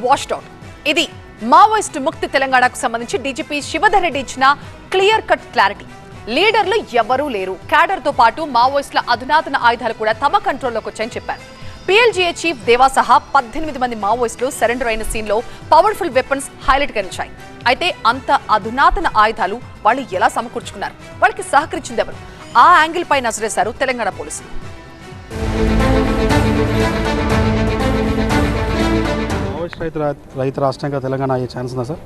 Washed out. ఇది Maoist ముక్తి తెలంగాణకు సంబంధించి డీజీపీ శివధర్ రెడ్డి ఇచ్చిన క్లియర్ కట్ క్లారిటీ. లీడర్లు ఎవరూ లేరు, క్యాడర్ తో పాటు మావోయిస్టుల అధునాతన ఆయుధాలు కూడా తమ కంట్రోల్లోకి వచ్చాయని చెప్పారు. PLGA చీఫ్ దేవా సహా 18 మంది మావోయిస్టులు సరెండర్ అయిన సీన్ లో పవర్ఫుల్ వెపన్స్ హైలైట్ గా నిలిచాయి. అయితే అంత అధునాతన ఆయుధాలు వాళ్ళు ఎలా సమకూర్చుకున్నారు, వాళ్ళకి సహకరించింది ఎవరు? ఆ యాంగిల్ పై నజరేశారు తెలంగాణ పోలీసులు. రైతు రాష్ట్రంగా తెలంగాణ అయ్యే ఛాన్స్ ఉందా సార్?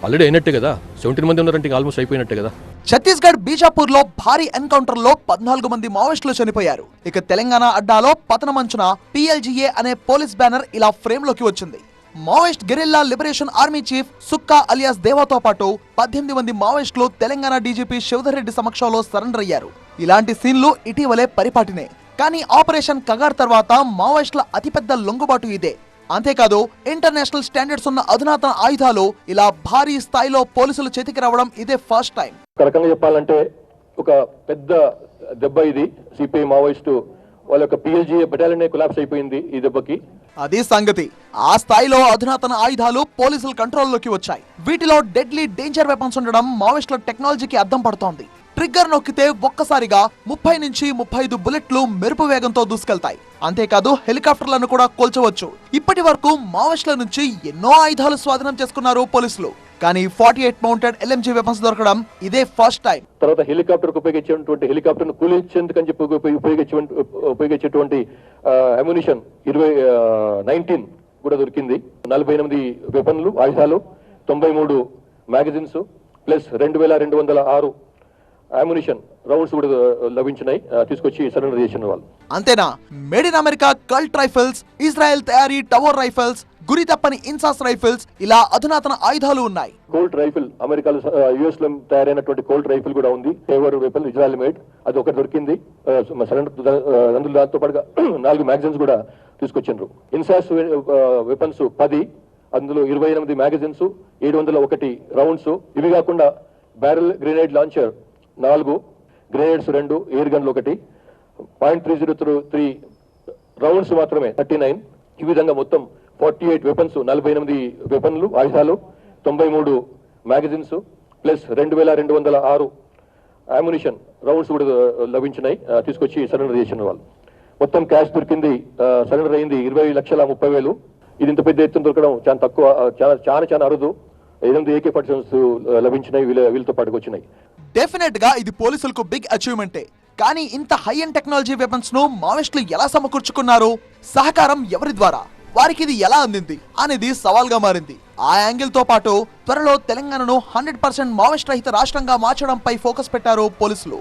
ఆల్రెడీ అయినట్టే కదా, 17 మంది ఉన్నారంటే ఆల్మోస్ట్ అయిపోయినట్టే కదా. ఛత్తీస్గఢ్ బీజాపూర్ లో భారీ ఎన్కౌంటర్ లో 14 మంది మావోయిస్టులు చనిపోయారు. ఇక తెలంగాణ అడ్డాలో పతనమంచున PLGA అనే పోలీస్ బ్యానర్ ఇలా ఫ్రేమ్ లోకి వచ్చింది. Maoist guerrilla liberation army chief Sukka alias దేవాతో పాటు 18 మంది మావోయిస్టులు తెలంగాణ డీజీపీ శివధర్ రెడ్డి సమక్షంలో సరెండర్ అయ్యారు. ఇలాంటి సీన్లు ఇటీవలే పరిపాటినే. కానీ ఆపరేషన్ కగార్ తర్వాత మావోయిస్టుల అతిపెద్ద లొంగుబాటు ఇదే. అంతేకాదు, ఇంటర్నేషనల్ స్టాండర్డ్స్ ఉన్న అధునాతన ఆయుధాలు ఇలా భారీ స్థాయిలో పోలీసులు చేతికి రావడం ఇదే ఫస్ట్ టైం. ఒక రకంగా చెప్పాలంటే ఒక పెద్ద దెబ్బ ఇది. సిపిఐ మావోయిస్టు వాళ్ళ యొక్క PLGA బెటాలియన్ కొలాప్స్ అయిపోయింది ఈ దెబ్బకి. అది సంగతి. ఆ స్థాయిలో అధునాతన ఆయుధాలు పోలీసుల కంట్రోల్లోకి వచ్చాయి. వీటిలో డెడ్లీ డేంజర్ వెపన్స్ ఉండడం మావోయిస్టుల టెక్నాలజీకి అద్దం పడుతోంది. ట్రిగ్గర్ నొక్కితే ఒక్కసారిగా 30 నుంచి 35 బుల్లెట్లు మెరుపు వేగంతో దూసుకెళ్తాయి. అంతేకాదు, హెలికాప్టర్లను కూడా కూల్చవచ్చు. ఇప్పటి వరకు మావోయిస్టుల నుంచి ఎన్నో ఆయుధాలు స్వాధీనం చేసుకున్నారు పోలీసులు. కానీ 48 మౌంటెడ్ LMG వెపన్స్ దొరకడం ఇదే ఫస్ట్ టైం. తర్వాత హెలికాప్టర్ ఉపయోగించేటువంటి హెలికాప్టర్ ను కూలించేందుకని చెప్పి ఉపయోగించేటువంటి అమ్యునిషన్ 19 కూడా దొరికింది. 48 వెపన్లు, ఆయుధాలు, 93 మ్యాగజైన్స్ ప్లస్ 2206 అమ్యునిషన్ రౌండ్స్ కూడా లభించినాయి. తీసుకొచ్చి సరెండర్ చేసిన వాళ్ళు. అంతేనా, made in America cult rifles, Israel తయారీ టవర్ రైఫిల్స్, గురి తప్పని ఇన్సాస్ రైఫిల్స్, ఇలా అధునాతన ఆయుధాలు ఉన్నాయి. కోల్ట్ రైఫిల్, అమెరికాలో US లో తయారైనటువంటి కోల్ట్ రైఫిల్ కూడా ఉంది. టవర్ రైఫిల్ ఇజ్రాయెల్ మేడ్, అది ఒకటి దొరికింది. అందులో దాంతో పాటుగా 4 మ్యాగజైన్స్ కూడా తీసుకొచ్చిండ్రు. ఇన్సాస్ వెపన్స్ 10, అందులో 28 మ్యాగజైన్స్, 701 రౌండ్స్. ఇవి కాకుండా barrel grenade launcher 4, grenades 2, air గన్లు 1, .303 రౌండ్స్ మాత్రమే 39. ఈ విధంగా మొత్తం 48 వెపన్స్, 48 వెపన్లు, ఆయుధాలు, 93 మ్యాగజైన్స్ ప్లస్ 2206 అమ్యునిషన్ రౌండ్స్ కూడా లభించినాయి. తీసుకొచ్చి సరెండర్ చేసిన వాళ్ళు. మొత్తం క్యాష్ దొరికింది, సరెండర్ అయింది 20,30,000. ఇది ఇంత పెద్ద ఎత్తున దొరకడం చాలా తక్కువ, చాలా అరుదు. 8 AK-47 లభించినాయి, వీళ్ళతో పాటుకు వచ్చినాయి. డెఫినెట్ గా ఇది పోలీసులకు బిగ్ అచీవ్మెంటే. కానీ ఇంత హై అండ్ టెక్నాలజీ వెపన్స్ ను మావోయిస్టులు ఎలా సమకూర్చుకున్నారు? సహకారం ఎవరి ద్వారా? వారికి ఇది ఎలా అందింది అనేది సవాల్ గా మారింది. ఆ యాంగిల్ తో పాటు త్వరలో తెలంగాణను 100% మావోయిస్ట్ రహిత రాష్ట్రంగా మార్చడంపై ఫోకస్ పెట్టారు పోలీసులు.